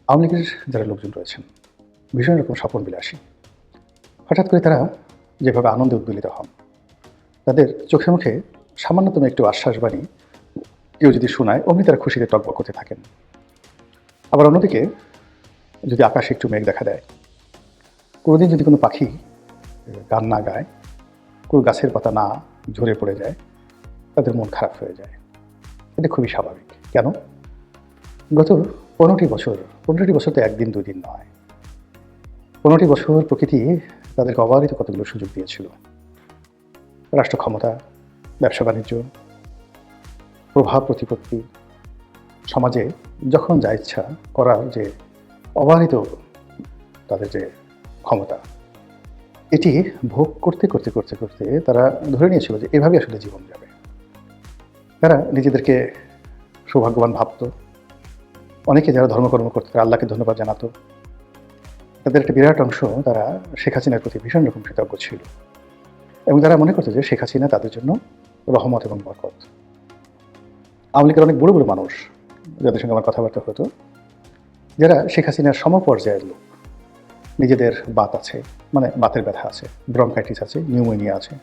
আওয়ামী লীগের যারা লোকজন রয়েছেন ভীষণ রকম স্বপন বিলাসী। হঠাৎ করে তারা যেভাবে আনন্দে উদ্বেলিত হন, তাদের চোখে মুখে সামান্যতম একটু আশ্বাসবাণী কেউ যদি শোনায়, অমনি তারা খুশিতে টগবগ করতে থাকেন। আবার অন্যদিকে যদি আকাশে একটু মেঘ দেখা দেয়, কোনোদিন যদি কোনো পাখি গান না গায়, কোনো গাছের পাতা না ঝরে পড়ে যায়, তাদের মন খারাপ হয়ে যায়। এটা খুবই স্বাভাবিক। কেন? গত 15টি বছর তো একদিন দুই দিন নয়। 15টি বছর প্রকৃতি তাদেরকে অবারিত কতগুলো সুযোগ দিয়েছিল। রাষ্ট্র ক্ষমতা, ব্যবসা বাণিজ্য, প্রভাব প্রতিপত্তি, সমাজে যখন যা ইচ্ছা করার যে অবারিত তাদের যে ক্ষমতা, এটি ভোগ করতে করতে করতে করতে তারা ধরে নিয়েছিল যে এভাবে আসলে জীবন যাবে। তারা নিজেদেরকে সৌভাগ্যবান ভাবত। অনেকে যারা ধর্মকর্ম করতে তারা আল্লাহকে ধন্যবাদ জানাতো। তাদের একটা বিরাট অংশ তারা শেখ হাসিনার প্রতি ভীষণ রকম কৃতজ্ঞ ছিল এবং তারা মনে করতো যে শেখ হাসিনা তাদের জন্য রহমত এবং বরকত। আওয়ামী লীগের অনেক বড় বড় মানুষ যাদের সঙ্গে আমার কথাবার্তা হতো, যারা শেখ হাসিনার সমপর্যায়ের লোক, নিজেদের বাত আছে, মানে বাতের ব্যথা আছে, ব্রঙ্কাইটিস আছে, নিউমোনিয়া আছে,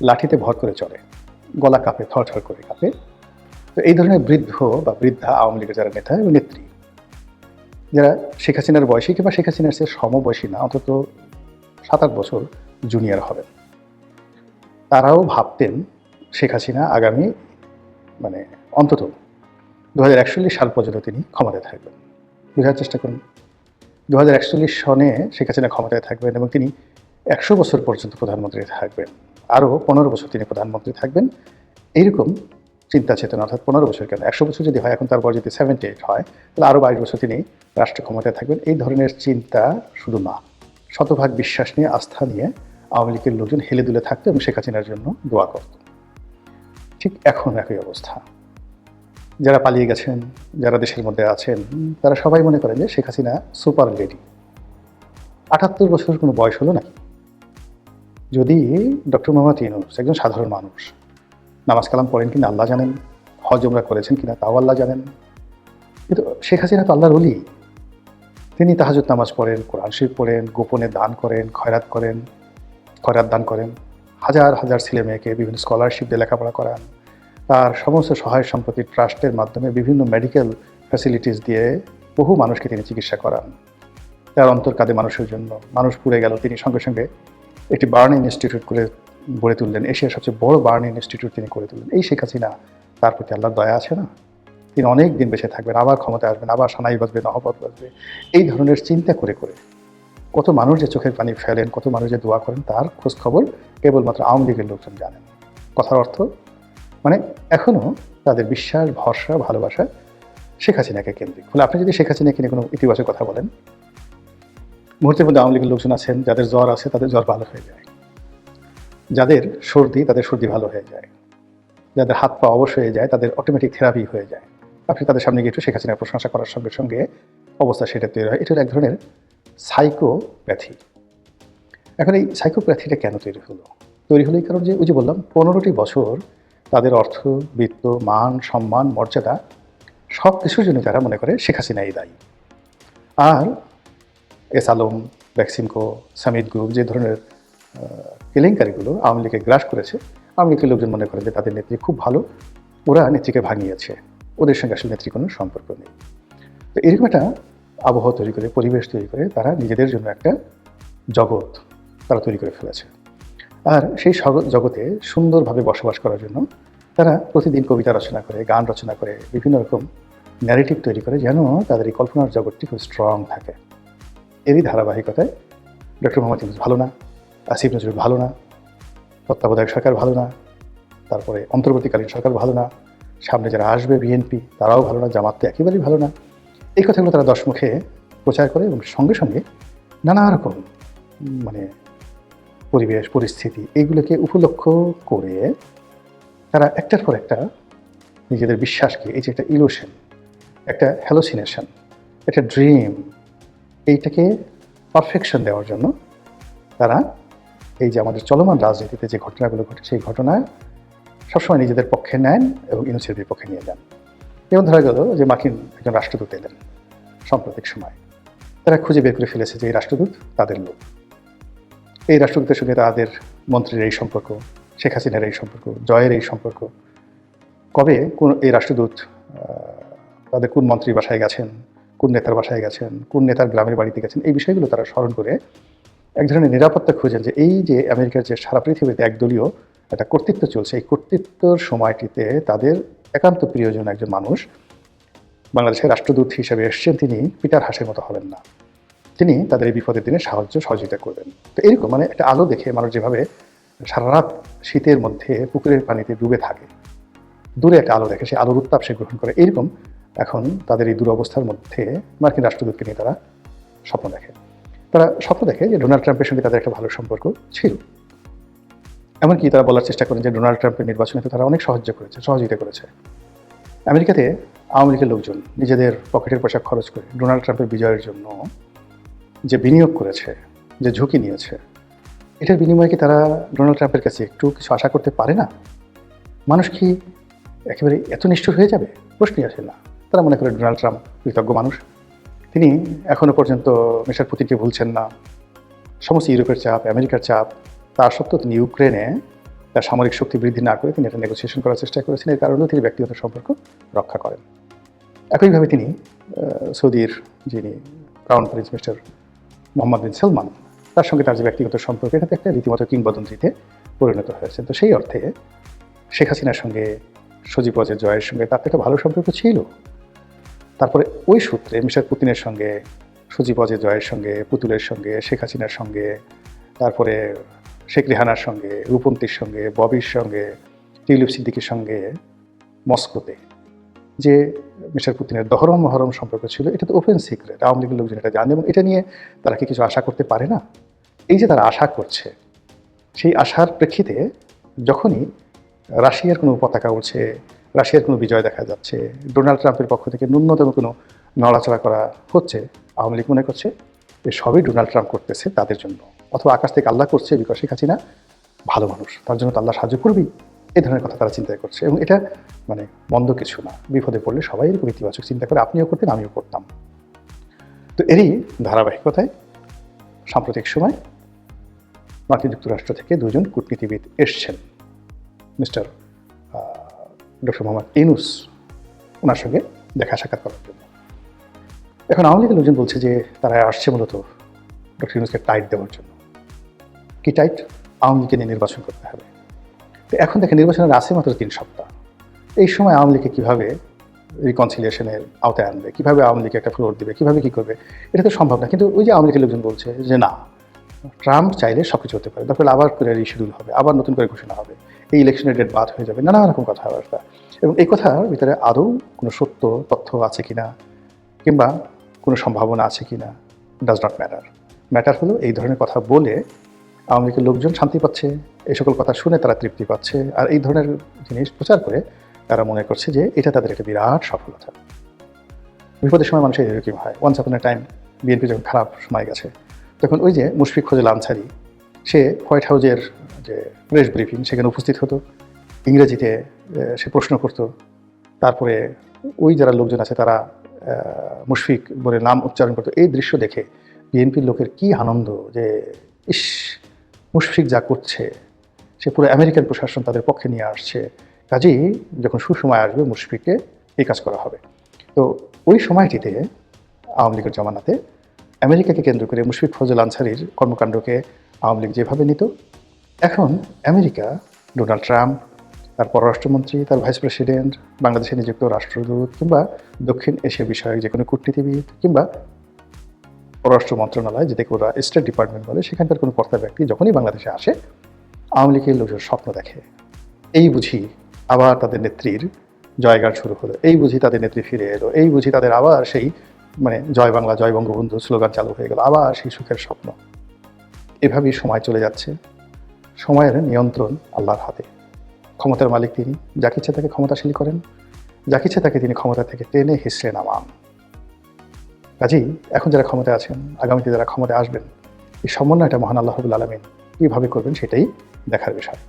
লাঠিতে ভর করে চলে, গলা কাঁপে, থরথর করে কাঁপে। তো এই ধরনের বৃদ্ধ বা বৃদ্ধা আওয়ামী লীগের যারা নেতা এবং নেত্রী, যারা শেখ হাসিনার বয়সী কিংবা শেখ হাসিনার চেয়ে সমবয়সী না, অন্তত 7-8 বছর জুনিয়র হবেন, তারাও ভাবতেন শেখ হাসিনা আগামী অন্তত 2041 সাল পর্যন্ত তিনি ক্ষমতায় থাকবেন। বোঝার চেষ্টা করুন, 2041 সনে শেখ হাসিনা ক্ষমতায় থাকবেন এবং তিনি 100 বছর পর্যন্ত প্রধানমন্ত্রী থাকবেন, আরও 15 বছর তিনি প্রধানমন্ত্রী থাকবেন। এইরকম চিন্তা চেতনা, অর্থাৎ 15 বছর কেন, 100 বছর যদি হয়, এখন তার বয়স যদি 78 হয়, তাহলে আরও 22 বছর তিনি রাষ্ট্র ক্ষমতায় থাকবেন। এই ধরনের চিন্তা শুধু না, শতভাগ বিশ্বাস নিয়ে, আস্থা নিয়ে আওয়ামী লীগের লোকজন হেলে দুলে থাকতো এবং শেখ হাসিনার জন্য দোয়া করত। ঠিক এখন একই অবস্থা। যারা পালিয়ে গেছেন, যারা দেশের মধ্যে আছেন, তারা সবাই মনে করেন যে শেখ হাসিনা সুপার লেডি। 78 বছর কোনো বয়স হলো নাকি? যদি ডক্টর মোহাম্মদ ইউনূস একজন সাধারণ মানুষ, নামাজ কালাম পড়েন কিনা আল্লাহ জানেন, হজ উমরা করেছেন কিনা তাও আল্লাহ জানেন, কিন্তু শেখ হাসিনা তো আল্লাহর ওলি। তিনি তাহাজ্জুদ নামাজ পড়েন, কোরআন শরীফ পড়েন, গোপনে দান করেন, খয়রাত দান করেন, হাজার হাজার ছেলে মেয়েকে বিভিন্ন স্কলারশিপ দিয়ে লেখাপড়া করান, তার সমস্ত সহায় সম্পত্তি ট্রাস্টের মাধ্যমে বিভিন্ন মেডিকেল ফ্যাসিলিটিস দিয়ে বহু মানুষকে তিনি চিকিৎসা করান। তার অন্তর কাঁদে মানুষের জন্য। মানুষ পুড়ে গেল, তিনি সঙ্গে সঙ্গে একটি বার্নিং ইনস্টিটিউট করে গড়ে তুললেন। এশিয়ার সবচেয়ে বড় বার্নিং ইনস্টিটিউট তিনি করে তুললেন। এই শেখ হাসিনা, তার প্রতি আল্লাহর দয়া আছে না? তিনি অনেক দিন বেঁচে থাকবেন, আবার ক্ষমতায় আসবেন, আবার সানাই বাজবে, নহবত বাজবে। এই ধরনের চিন্তা করে করে কত মানুষ যে চোখের পানি ফেলেন, কত মানুষ যে দোয়া করেন, তার খোঁজ খবর কেবলমাত্র আওয়ামী লীগের লোকজন জানেন। কথার অর্থ এখনও তাদের বিশ্বাস, ভরসা, ভালোবাসা শেখ হাসিনাকে কেন্দ্রিক। ফলে আপনি যদি শেখ হাসিনাকে নিয়ে কোনো ইতিবাচক কথা বলেন, মুহূর্তের মধ্যে আওয়ামী লীগের লোকজন আছেন, যাদের জ্বর আছে তাদের জ্বর ভালো হয়ে যায়, যাদের সর্দি তাদের সর্দি ভালো হয়ে যায়, যাদের হাত পা অবশ হয়ে যায় তাদের অটোমেটিক থেরাপি হয়ে যায়। আপনি তাদের সামনে গিয়ে একটু শেখ হাসিনার প্রশংসা করার সঙ্গে সঙ্গে অবস্থা সেটা তৈরি হয়। এটার এক ধরনের সাইকোপ্যাথি। এখন এই সাইকোপ্যাথিটা কেন তৈরি হলো? এই কারণ যে ওই যে বললাম, 15টি বছর তাদের অর্থ, বৃত্ত, মান, সম্মান, মর্যাদা সব কিছুর জন্য তারা মনে করে শেখ হাসিনাই দায়ী। আর এস আলম, বেক্সিমকো, সামিট গ্রুপ যে ধরনের কেলেঙ্কারিগুলো আওয়ামী লীগকে গ্রাস করেছে, আওয়ামী লীগের লোকজন মনে করে যে তাদের নেত্রী খুব ভালো, ওরা নেত্রীকে ভাঙিয়েছে, ওদের সঙ্গে আসলে নেত্রী কোনো সম্পর্ক নেই। তো এরকম একটা আবহাওয়া তৈরি করে, পরিবেশ তৈরি করে তারা নিজেদের জন্য একটা জগৎ তারা তৈরি করে ফেলেছে। আর সেই জগতে সুন্দরভাবে বসবাস করার জন্য তারা প্রতিদিন কবিতা রচনা করে, গান রচনা করে, বিভিন্ন রকম ন্যারেটিভ তৈরি করে, যেন তাদের এই কল্পনার জগৎটি খুব স্ট্রং থাকে। এরই ধারাবাহিকতায় ডক্টর মোহাম্মদ ইউনূস ভালো না, আসিফ নজরুল ভালো না, তত্ত্বাবধায়ক সরকার ভালো না, তারপরে অন্তর্বর্তীকালীন সরকার ভালো না, সামনে যারা আসবে বিএনপি তারাও ভালো না, জামাত তো একেবারেই ভালো না। এই কথাগুলো তারা দশমুখে প্রচার করে এবং সঙ্গে সঙ্গে নানা রকম পরিবেশ, পরিস্থিতি এইগুলোকে উপলক্ষ করে তারা একটার পর একটা নিজেদের বিশ্বাসকে, এই যে একটা ইলুশন, একটা হ্যালোসিনেশন, একটা ড্রিম, এইটাকে পারফেকশন দেওয়ার জন্য তারা এই যে আমাদের চলমান রাজনীতিতে যে ঘটনাগুলো ঘটে, সেই ঘটনা সবসময় নিজেদের পক্ষে নেন এবং ইউনূসের বিপক্ষে নিয়ে যান। যেমন ধরা গেল যে মার্কিন একজন রাষ্ট্রদূত এলেন, সাম্প্রতিক সময় তারা খুঁজে বের করে ফেলেছে যে এই রাষ্ট্রদূত তাদের লোক। এই রাষ্ট্রদূতের সঙ্গে তাদের মন্ত্রীর এই সম্পর্ক, শেখ হাসিনার এই সম্পর্ক, জয়ের এই সম্পর্ক, কবে কোন এই রাষ্ট্রদূত তাদের কোন মন্ত্রীর বাসায় গেছেন, কোন নেতার বাসায় গেছেন, কোন নেতার গ্রামের বাড়িতে গেছেন, এই বিষয়গুলো তারা স্মরণ করে এক ধরনের নিরাপত্তা খুঁজেন যে এই যে আমেরিকার যে সারা পৃথিবীতে একদলীয় একটা কর্তৃত্ব চলছে, এই কর্তৃত্বর সময়টিতে তাদের একান্ত প্রিয়জন একজন মানুষ বাংলাদেশের রাষ্ট্রদূত হিসেবে এসছেন, তিনি পিটার হাসের মতো হবেন না, তিনি তাদের এই বিপদের দিনে সহযোগিতা করবেন। তো এরকম মানে একটা আলো দেখে মানুষ যেভাবে সারা রাত শীতের মধ্যে পুকুরের পানিতে ডুবে থাকে, দূরে একটা আলো দেখে, সেই আলোর উত্তাপ সে গ্রহণ করে, এরকম এখন তাদের এই দুরবস্থার মধ্যে মার্কিন রাষ্ট্রদূতকে নিয়ে তারা স্বপ্ন দেখে। তারা স্বপ্ন দেখে যে ডোনাল্ড ট্রাম্পের সঙ্গে তাদের একটা ভালো সম্পর্ক ছিল। এমনকি তারা বলার চেষ্টা করেন যে ডোনাল্ড ট্রাম্পের নির্বাচনে তো তারা অনেক সহযোগিতা করেছে। আমেরিকাতে আওয়ামী লীগের লোকজন নিজেদের পকেটের পয়সা খরচ করে ডোনাল্ড ট্রাম্পের বিজয়ের জন্য যে বিনিয়োগ করেছে, যে ঝুঁকি নিয়েছে, এটার বিনিময়ে কি তারা ডোনাল্ড ট্রাম্পের কাছে একটু কিছু আশা করতে পারে না? মানুষ কি একেবারে এত নিষ্ঠুর হয়ে যাবে? প্রশ্নই আসে না। তারা মনে করে ডোনাল্ড ট্রাম্প কৃতজ্ঞ মানুষ, তিনি এখনও পর্যন্ত মিস্টার পুতিনকে ভুলছেন না। সমস্ত ইউরোপের চাপ, আমেরিকার চাপ, তার সত্ত্বেও তিনি ইউক্রেনে তার সামরিক শক্তি বৃদ্ধি না করে তিনি একটা নেগোসিয়েশন করার চেষ্টা করেছেন, এর কারণেও তিনি ব্যক্তিগত সম্পর্ক রক্ষা করেন। একইভাবে তিনি সৌদির যিনি ক্রাউন প্রিন্স মিস্টার মোহাম্মদ বিন সালমান, তার সঙ্গে তার যে ব্যক্তিগত সম্পর্ক, এটাতে একটা রীতিমতো কিংবদন্তিতে পরিণত হয়েছে। তো সেই অর্থে শেখ হাসিনার সঙ্গে, সজীব ওয়াজেদ জয়ের সঙ্গে তার একটা ভালো সম্পর্ক ছিল। তারপরে ওই সূত্রে মিস্টার পুতিনের সঙ্গে, সজীব ওয়াজেদ জয়ের সঙ্গে, পুতুলের সঙ্গে, শেখ হাসিনার সঙ্গে, তারপরে শেখ রেহানার সঙ্গে, রূপন্তীর সঙ্গে, ববির সঙ্গে, টিউলিপ সিদ্দিকির সঙ্গে মস্কোতে যে মিস্টার পুতিনের দহরম মহরম সম্পর্ক ছিল, এটা তো ওপেন সিক্রেট, আওয়ামী লীগের লোকজন এটা জানে, এবং এটা নিয়ে তারা কি কিছু আশা করতে পারে না? এই যে তারা আশা করছে, সেই আশার প্রেক্ষিতে যখনই রাশিয়ার কোনো পতাকা উঠছে, রাশিয়ার কোনো বিজয় দেখা যাচ্ছে, ডোনাল্ড ট্রাম্পের পক্ষ থেকে ন্যূনতম কোনো নড়াচড়া করা হচ্ছে, আওয়ামী লীগ মনে করছে যে সবই ডোনাল্ড ট্রাম্প করতেছে তাদের জন্য, অথবা আকাশ থেকে আল্লাহ করছে, বিকজ শেখ হাসিনা ভালো মানুষ, তার জন্য তো আল্লাহ সাহায্য করবেই, এই ধরনের কথা তারা চিন্তা করছে। এবং এটা মানে মন্দ কিছু না, বিপদে পড়লে সবাই এরকম ইতিবাচক চিন্তা করে, আপনিও করতেন, আমিও করতাম। তো এরই ধারাবাহিকতায় সাম্প্রতিক সময় মার্কিন যুক্তরাষ্ট্র থেকে দুজন কূটনীতিবিদ এসছেন মিস্টার ডক্টর মোহাম্মদ ইউনূস, ওনার সঙ্গে দেখা সাক্ষাৎ করার জন্য। এখন আওয়ামী লীগের লোকজন বলছে যে তারা আসছে মূলত ডক্টর ইউনূসকে টাইট দেওয়ার জন্য। কি টাইট? আওয়ামী লীগকে নিয়ে নির্বাচন করতে হবে। তো এখন দেখেন নির্বাচনের আছে মাত্র 3 সপ্তাহ, এই সময় আওয়ামী লীগকে কীভাবে রিকনসিলিয়েশনের আওতায় আনবে, কীভাবে আওয়ামী লীগকে একটা ফ্লোর দেবে, কীভাবে কী করবে, এটা তো সম্ভব না। কিন্তু ওই যে আওয়ামী লীগের লোকজন বলছে যে না, ট্রাম্প চাইলে সব কিছু হতে পারে, তারপরে আবার করে রিশিডিউল হবে, আবার নতুন করে ঘোষণা হবে, এই ইলেকশনের ডেট বাদ হয়ে যাবে, নানা রকম কথাবার্তা। এবং এই কথার ভিতরে আদৌ কোনো সত্য তথ্য আছে কিনা, কিংবা কোনো সম্ভাবনা আছে কিনা, ডাজ নট ম্যাটার। ম্যাটার হলো এই ধরনের কথা বলে আওয়ামী লীগের লোকজন শান্তি পাচ্ছে, এই সকল কথা শুনে তারা তৃপ্তি পাচ্ছে, আর এই ধরনের জিনিস প্রচার করে তারা মনে করছে যে এটা তাদের একটা বিরাট সফলতা। বিপদের সময় মানুষের এরকম হয়। ওয়ান্স আপন এ টাইম বিএনপি যখন খারাপ সময় গেছে, তখন ওই যে মুশফিক ফজল আনসারী, সে হোয়াইট হাউজের যে প্রেস ব্রিফিং সেখানে উপস্থিত হতো, ইংরেজিতে সে প্রশ্ন করত, তারপরে ওই যারা লোকজন আছে তারা মুশফিক বলে নাম উচ্চারণ করতো। এই দৃশ্য দেখে বিএনপির লোকের কি আনন্দ যে ইস, মুশফিক যা করছে, সে পুরো আমেরিকান প্রশাসন তাদের পক্ষে নিয়ে আসছে, কাজেই যখন সুসময় আসবে মুশফিককে এই কাজ করা হবে। তো ওই সময়টিতে আওয়ামী লীগের জমানাতে আমেরিকাকে কেন্দ্র করে মুশফিক ফজল আনসারীর কর্মকাণ্ডকে আওয়ামী লীগ যেভাবে নিত, এখন আমেরিকা, ডোনাল্ড ট্রাম্প, তার পররাষ্ট্রমন্ত্রী, তার ভাইস প্রেসিডেন্ট, বাংলাদেশে নিযুক্ত রাষ্ট্রদূত, কিংবা দক্ষিণ এশিয়া বিষয়ক যে কোনো কূটনীতিবিদ, কিংবা পররাষ্ট্র মন্ত্রণালয়, যেটাকে ওরা স্টেট ডিপার্টমেন্ট বলে, সেখানকার কোনো কর্তা ব্যক্তি যখনই বাংলাদেশে আসে, আওয়ামী লীগের লোকের স্বপ্ন দেখে এই বুঝি আবার তাদের নেত্রীর জয়গান শুরু হলো, এই বুঝি তাদের নেত্রী ফিরে এলো, এই বুঝি তাদের আবার সেই মানে জয় বাংলা, জয় বঙ্গবন্ধু স্লোগান চালু হয়ে গেল, আবার সেই সুখের স্বপ্ন। এভাবেই সময় চলে যাচ্ছে। সময়ের নিয়ন্ত্রণ আল্লাহর হাতে। ক্ষমতার মালিক তিনি, যাকে ইচ্ছে তাকে ক্ষমতাশালী করেন, যাকে ইচ্ছে তাকে তিনি ক্ষমতা থেকে টেনে হিসড়ে নামান। কাজেই এখন যারা ক্ষমতায় আছেন, আগামীতে যারা ক্ষমতায় আসবেন, এই সমন্বয়টা মহান আল্লাহ রাব্বুল আলামিন কীভাবে করবেন সেটাই দেখার বিষয়।